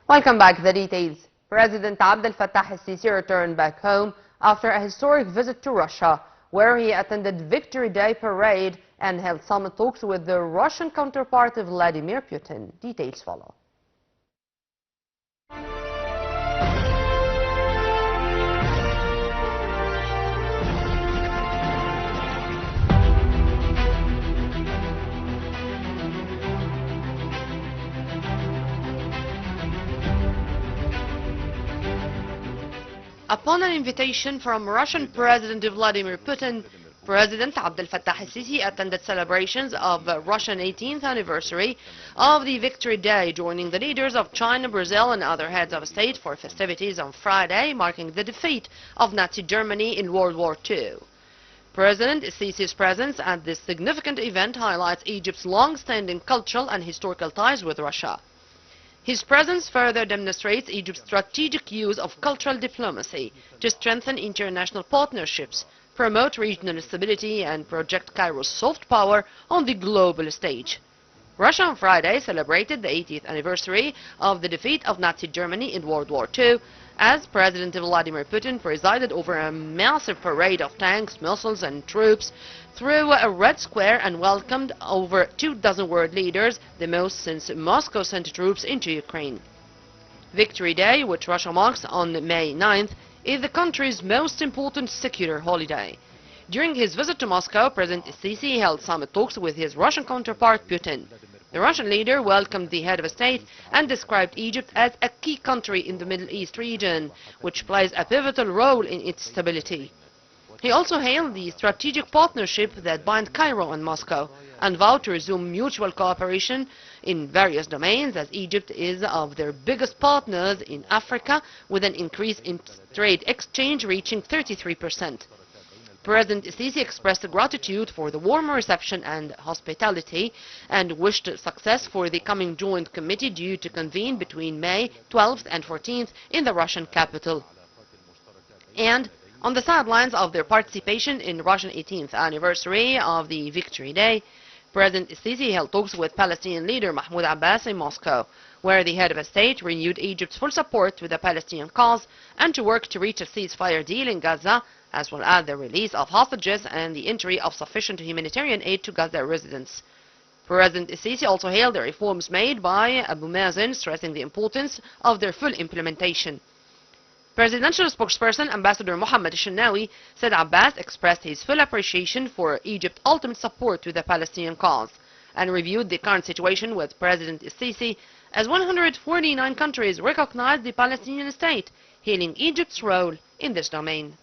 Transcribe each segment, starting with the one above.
Welcome back. The details. President Abdel Fattah al-Sisi returned back home after a historic visit to Russia, where he attended Victory Day parade and held summit talks with the Russian counterpart Vladimir Putin. Details follow. Upon an invitation from Russian President Vladimir Putin, President Abdel Fattah al-Sisi attended celebrations of the Russian 18th anniversary of the Victory Day, joining the leaders of China, Brazil and other heads of state for festivities on Friday, marking the defeat of Nazi Germany in World War II. President al-Sisi's presence at this significant event highlights Egypt's long-standing cultural and historical ties with Russia. His presence further demonstrates Egypt's strategic use of cultural diplomacy to strengthen international partnerships, promote regional stability and project Cairo's soft power on the global stage. Russia on Friday celebrated the 80th anniversary of the defeat of Nazi Germany in World War II as President Vladimir Putin presided over a massive parade of tanks, missiles and troops through a Red Square and welcomed over 24 world leaders, the most since Moscow sent troops into Ukraine. Victory Day, which Russia marks on May 9th, is the country's most important secular holiday. During his visit to Moscow, President al-Sisi held summit talks with his Russian counterpart Putin. The Russian leader welcomed the head of state and described Egypt as a key country in the Middle East region, which plays a pivotal role in its stability. He also hailed the strategic partnership that binds Cairo and Moscow and vowed to resume mutual cooperation in various domains, as Egypt is of their biggest partners in Africa, with an increase in trade exchange reaching 33%. President al-Sisi expressed gratitude for the warm reception and hospitality and wished success for the coming joint committee due to convene between May 12th and 14th in the Russian capital. And on the sidelines of their participation in Russian 18th anniversary of the Victory Day, President al-Sisi held talks with Palestinian leader Mahmoud Abbas in Moscow, where the head of state renewed Egypt's full support to the Palestinian cause and to work to reach a ceasefire deal in Gaza, as well as the release of hostages and the entry of sufficient humanitarian aid to Gaza residents. President al-Sisi also hailed the reforms made by Abu Mazen, stressing the importance of their full implementation. Presidential spokesperson Ambassador Mohammed al-Shinawi said Abbas expressed his full appreciation for Egypt's ultimate support to the Palestinian cause and reviewed the current situation with President al-Sisi as 149 countries recognize the Palestinian state, hailing Egypt's role in this domain.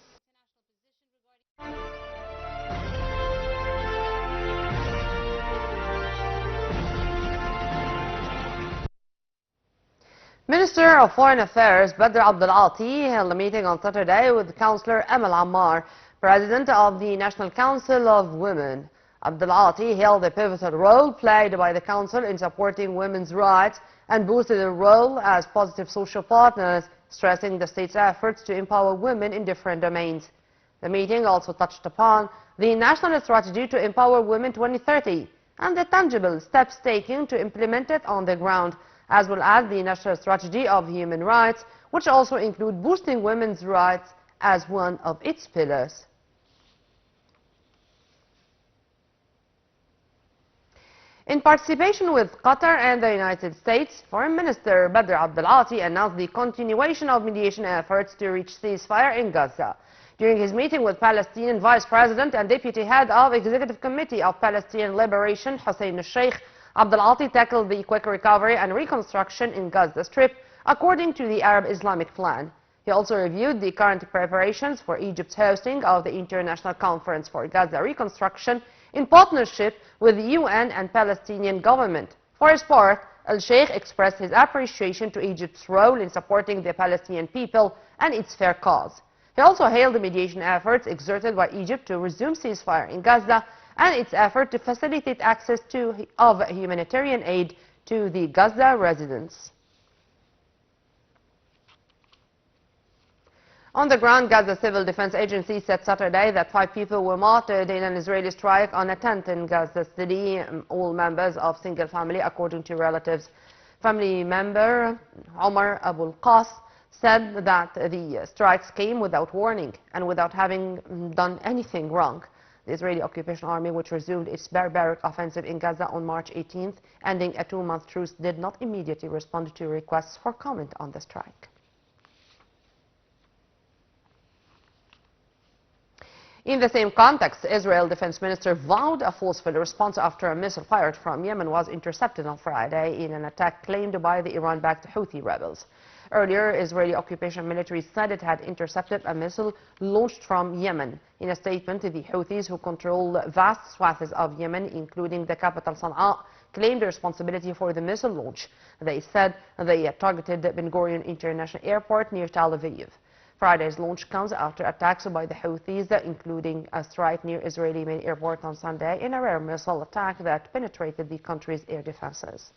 Minister of Foreign Affairs Badr Abdel Ati held a meeting on Saturday with Councillor Amal Ammar, President of the National Council of Women. Abdel Ati hailed the pivotal role played by the Council in supporting women's rights and boosted their role as positive social partners, stressing the state's efforts to empower women in different domains. The meeting also touched upon the National Strategy to Empower Women 2030 and the tangible steps taken to implement it on the ground, as well as the National Strategy of Human Rights, which also include boosting women's rights as one of its pillars. In participation with Qatar and the United States, Foreign Minister Badr Abdel Ati announced the continuation of mediation efforts to reach ceasefire in Gaza. During his meeting with Palestinian Vice President and Deputy Head of Executive Committee of Palestinian Liberation, Hussein al-Sheikh, Abdel Ati tackled the quick recovery and reconstruction in Gaza Strip according to the Arab Islamic plan. He also reviewed the current preparations for Egypt's hosting of the International Conference for Gaza Reconstruction in partnership with the UN and Palestinian government. For his part, al-Sheikh expressed his appreciation to Egypt's role in supporting the Palestinian people and its fair cause. He also hailed the mediation efforts exerted by Egypt to resume ceasefire in Gaza and its effort to facilitate access of humanitarian aid to the Gaza residents. On the ground, Gaza Civil Defense Agency said Saturday that 5 people were martyred in an Israeli strike on a tent in Gaza City, all members of single family, according to relatives. Family member Omar Abul Qas said that the strikes came without warning and without having done anything wrong. The Israeli occupation army, which resumed its barbaric offensive in Gaza on March 18th, ending a 2-month truce, did not immediately respond to requests for comment on the strike. In the same context, Israel Defense Minister vowed a forceful response after a missile fired from Yemen was intercepted on Friday in an attack claimed by the Iran-backed Houthi rebels. Earlier, Israeli occupation military said it had intercepted a missile launched from Yemen. In a statement, the Houthis, who control vast swathes of Yemen, including the capital Sana'a, claimed responsibility for the missile launch. They said they targeted Ben Gurion International Airport near Tel Aviv. Friday's launch comes after attacks by the Houthis, including a strike near Israeli main airport on Sunday in a rare missile attack that penetrated the country's air defenses.